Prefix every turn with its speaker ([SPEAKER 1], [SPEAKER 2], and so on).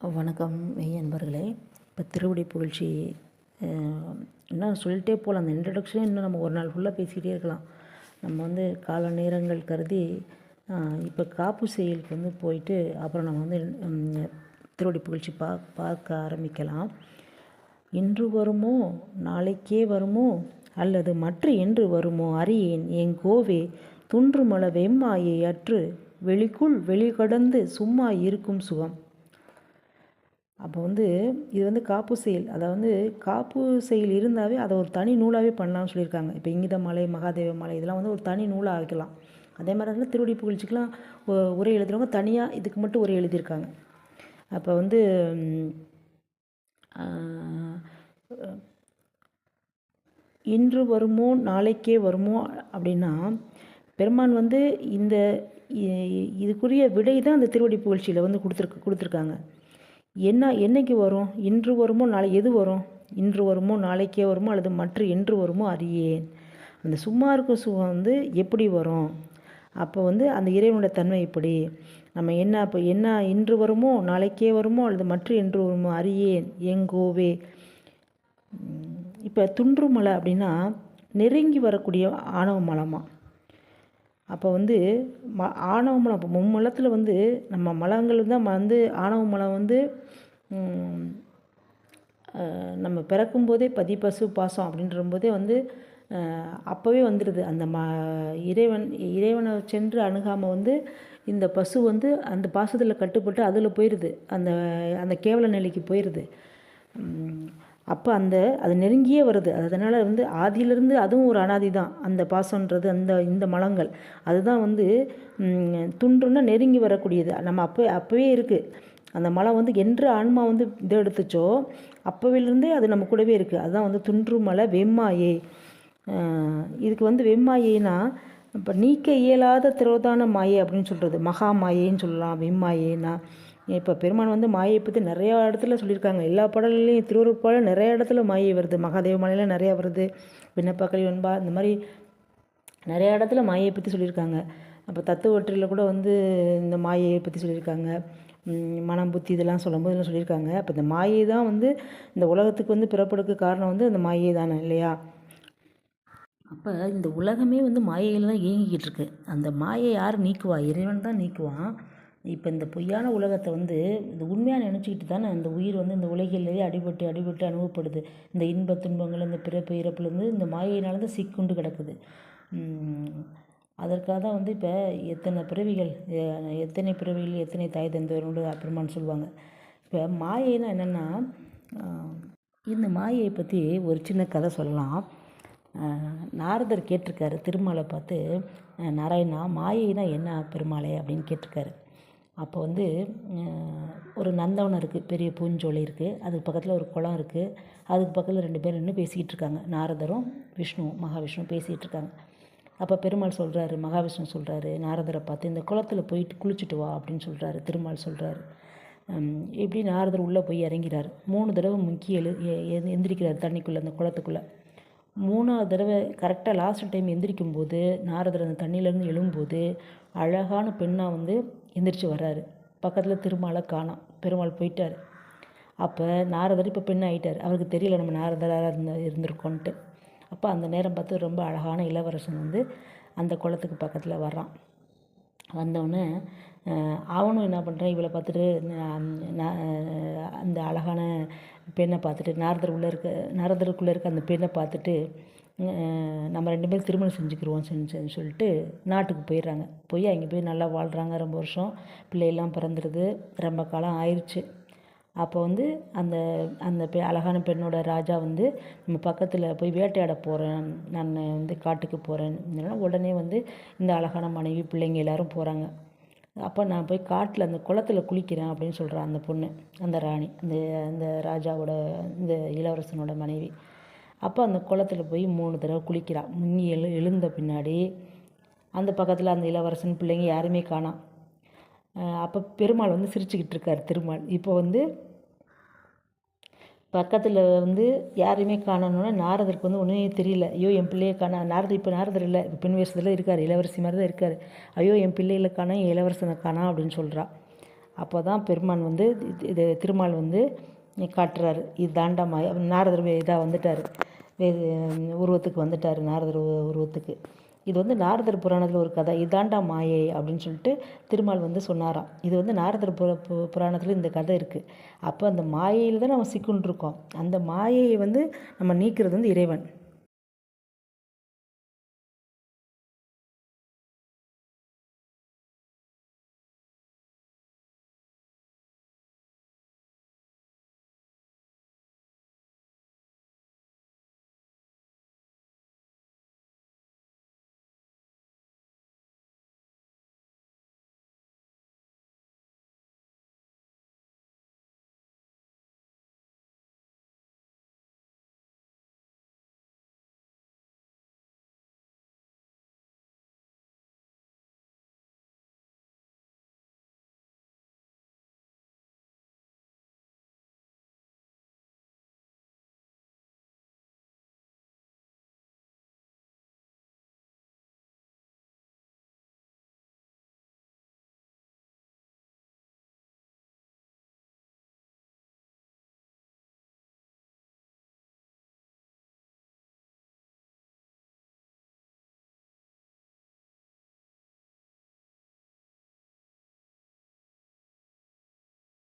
[SPEAKER 1] வணக்கம் மெய் அன்பர்களே. இப்போ திருவடி புகழ்ச்சி இன்னும் சொல்லிட்டே போகலாம். அந்த இன்ட்ரடக்ஷனே இன்னும் நம்ம ஒரு நாள் ஃபுல்லாக பேசிக்கிட்டே இருக்கலாம். நம்ம கால நேரங்கள் கருதி இப்போ காப்பு செயலுக்கு போயிட்டு அப்புறம் நம்ம திருவடி புகழ்ச்சி பார்க்க ஆரம்பிக்கலாம். இன்று வருமோ நாளைக்கே வருமோ அல்லது மற்ற என்று வருமோ அறியேன் எங்கோவே துன்றுமல வெம்மாயை அற்று வெளிக்குள் வெளிக்கடந்து சும்மா இருக்கும் சுகம். அப்போ இது காப்பு செயல். அதை காப்பு செயல் இருந்தாவே அதை ஒரு தனி நூலாகவே பண்ணலாம்னு சொல்லியிருக்காங்க. இப்போ இங்கித மாலை, மகாதேவ மாலை இதெல்லாம் ஒரு தனி நூலாக ஆக்கலாம். அதே மாதிரி திருவடி புகழ்ச்சிக்கெலாம் உரை எழுதுகிறவங்க தனியாக இதுக்கு மட்டும் உரை எழுதியிருக்காங்க. அப்போ இன்று வருமோ நாளைக்கே வருமோ அப்படின்னா பெருமான் இந்த இதுக்குரிய விடை தான் அந்த திருவடி புகழ்ச்சியில் கொடுத்துருக்காங்க. என்னைக்கு வரும்? இன்று வருமோ நாளை எது வரும்? இன்று வருமோ நாளைக்கே வருமோ அல்லது மற்ற என்று வருமோ அறியேன். அந்த சும்மா இருக்க சுகம் எப்படி வரும்? அப்போ அந்த இறைவனோட தன்மை எப்படி? நம்ம என்ன இன்று வருமோ நாளைக்கே வருமோ அல்லது மற்ற என்று வருமோ அறியேன் எங்கோவே. இப்போ துன்றுமலை அப்படின்னா நெருங்கி வரக்கூடிய ஆணவ மலமா. அப்போ ஆணவ மலம் இப்போ மும்மலத்தில் நம்ம மலங்கள் தான் ஆணவ மலம் நம்ம பிறக்கும்போதே பதி பசு பாசம் அப்படின்றபோதே அப்போவே வந்துடுது. அந்த இறைவனை சென்று அணுகாமல் இந்த பசு அந்த பாசத்தில் கட்டுப்பட்டு அதில் போயிடுது, அந்த கேவல நிலைக்கு போயிடுது. அப்போ அது நெருங்கியே வருது. அதனால் ஆதியிலிருந்து அதுவும் ஒரு அனாதி தான். அந்த பாசன்றது இந்த மலங்கள் அதுதான் துன்றுன்னா நெருங்கி வரக்கூடியது. நம்ம அப்போவே இருக்குது அந்த மலம். என்று ஆன்மா இதை எடுத்துச்சோ அப்போவிலிருந்தே அது நம்ம கூடவே இருக்குது. அதுதான் துன்று மலை வெம்மாயே. இதுக்கு வெம்மாயேனா இப்போ நீக்க இயலாத திரோதான மாயை அப்படின்னு சொல்கிறது மகா மாயைன்னு சொல்லலாம். வெம்மாயேனா இப்போ பெருமான் மாயை பற்றி நிறையா இடத்துல சொல்லியிருக்காங்க. எல்லா பாடல்களையும் திருவருட்பாடல் நிறைய இடத்துல மாயை வருது. மகாதேவ மாலையில் நிறையா வருது. விண்ணப்பக்கலை வெண்பா இந்த மாதிரி நிறையா இடத்துல மாயை பற்றி சொல்லியிருக்காங்க. அப்போ தத்துவற்றில் கூட இந்த மாயை பற்றி சொல்லியிருக்காங்க. மனம் புத்தி இதெல்லாம் சொல்லும்போது இதெல்லாம் சொல்லியிருக்காங்க. அப்போ இந்த மாயை தான் இந்த உலகத்துக்கு பிறப்படுக்கு காரணம் அந்த மாயை தானே இல்லையா? அப்போ இந்த உலகமே மாயையில் தான் இயங்கிக்கிட்டு இருக்கு. அந்த மாயை யார் நீக்குவா? இறைவன் தான் நீக்குவான். இப்போ இந்த பொய்யான உலகத்தை இந்த உண்மையாக நினச்சிக்கிட்டு தானே அந்த உயிர் இந்த உலகிலேயே அடிபட்டு அனுபவப்படுது. இந்த இன்ப துன்பங்கள் இந்த பிறப்பு இறப்புலேருந்து இந்த மாயையினால தான் சிக்குண்டு கிடக்குது. அதற்காக தான் இப்போ எத்தனை பிறவிகள் எத்தனை தாய் தந்தவரோடு பெருமான்னு சொல்லுவாங்க. இப்போ மாயைன்னா என்னென்னா இந்த மாயை பற்றி ஒரு சின்ன கதை சொல்லலாம். நாரதர் கேட்டிருக்காரு திருமாலை பார்த்து, நாராயணா மாயைனா என்ன பெருமாளே அப்படின்னு கேட்டிருக்காரு. அப்போ ஒரு நந்தவனம் இருக்குது, பெரிய பூஞ்சோலை இருக்குது, அதுக்கு பக்கத்தில் ஒரு குளம் இருக்குது. அதுக்கு பக்கத்தில் 2 பேர் நின்று பேசிக்கிட்டு இருக்காங்க. நாரதரும் மகாவிஷ்ணு பேசிகிட்டு இருக்காங்க. அப்போ பெருமாள் சொல்கிறாரு, மகாவிஷ்ணு சொல்கிறாரு நாரதரை பார்த்து, இந்த குளத்தில் போயிட்டு குளிச்சுட்டு வா அப்படின்னு சொல்கிறாரு. திருமால் சொல்கிறாரு. இப்படி நாரதர் உள்ளே போய் இறங்கிறார். 3 தடவை முக்கி எந்திரிக்கிறார் தண்ணிக்குள்ளே, அந்த குளத்துக்குள்ளே. 3ஆவது தடவை கரெக்டாக லாஸ்ட் டைம் எந்திரிக்கும் போது நாரதர் அந்த தண்ணியிலேருந்து எழும்போது அழகான பெண்ணாக எந்திரிச்சு வர்றாரு. பக்கத்தில் திருமாலை காணோம், பெருமாள் போயிட்டார். அப்போ நாரதர் இப்போ பெண் ஆகிட்டார். அவருக்கு தெரியல நம்ம நாரதராக இருந்திருக்கோன்ட்டு. அப்போ அந்த நேரம் பார்த்து ரொம்ப அழகான இளவரசன் அந்த குளத்துக்கு பக்கத்தில் வர்றான். வந்தவுடனே அவனும் என்ன பண்ணுறான், இவளை பார்த்துட்டு அந்த அழகான பெண்ணை பார்த்துட்டு நாரதருக்குள்ளே இருக்க அந்த பெண்ணை பார்த்துட்டு நம்ம 2 பேரும் திருமணம் செஞ்சுக்கிருவோம் சொல்லிட்டு நாட்டுக்கு போயிடுறாங்க. போய் அங்கே போய் நல்லா வாழ்கிறாங்க. ரொம்ப வருஷம் பிள்ளையெல்லாம் பிறந்துடுது. ரொம்ப காலம் ஆயிடுச்சு. அப்போ அந்த அந்த அழகான பெண்ணோட ராஜா நம்ம பக்கத்தில் போய் வேட்டையாட போகிறேன், நான் காட்டுக்கு போகிறேன். உடனே இந்த அழகான மனைவி பிள்ளைங்க எல்லோரும் போகிறாங்க. அப்போ நான் போய் காட்டில் அந்த குளத்தில் குளிக்கிறேன் அப்படின்னு சொல்கிறான் அந்த பொண்ணு, அந்த ராணி, அந்த ராஜாவோட இந்த இளவரசனோட மனைவி. அப்போ அந்த குளத்தில் போய் 3 தடவை குளிக்கிறான். முங்கி எழுந்த பின்னாடி அந்த பக்கத்தில் அந்த இளவரசன் பிள்ளைங்க யாருமே காணோம். அப்போ பெருமாள் சிரிச்சுக்கிட்டு இருக்கார். திருமால் இப்போ பக்கத்தில் யாரையுமே காணணுன்னா நாரதருக்கு ஒன்றுமே தெரியல. ஐயோ என் பிள்ளையை காணா. நாரதர் இல்லை, இப்போ பெண் வேஷத்தில் இருக்கார், இளவரசி மாதிரி தான் இருக்கார். ஐயோ என் பிள்ளைகளை காணா, என் இளவரசனை காணா அப்படின்னு சொல்கிறான். அப்போ தான் பெருமான் வந்து இது திருமால் வந்து காட்டுறாரு. இது தாண்டா மாயை. நாரதர் இதாக வந்துட்டார், உருவத்துக்கு வந்துட்டார், நாரதர் உருவத்துக்கு. இது வந்து நாரதர் புராணத்தில் ஒரு கதை. இதாண்டா மாயை அப்படின்னு சொல்லிட்டு திருமால் வந்து சொன்னாராம். இது வந்து நாரதர் புராணத்தில் இந்த கதை இருக்குது. அப்போ அந்த மாயையில் தான் நம்ம சிக்குன்ட்ருக்கோம். அந்த மாயையை வந்து நம்ம நீக்கிறது வந்து இறைவன்.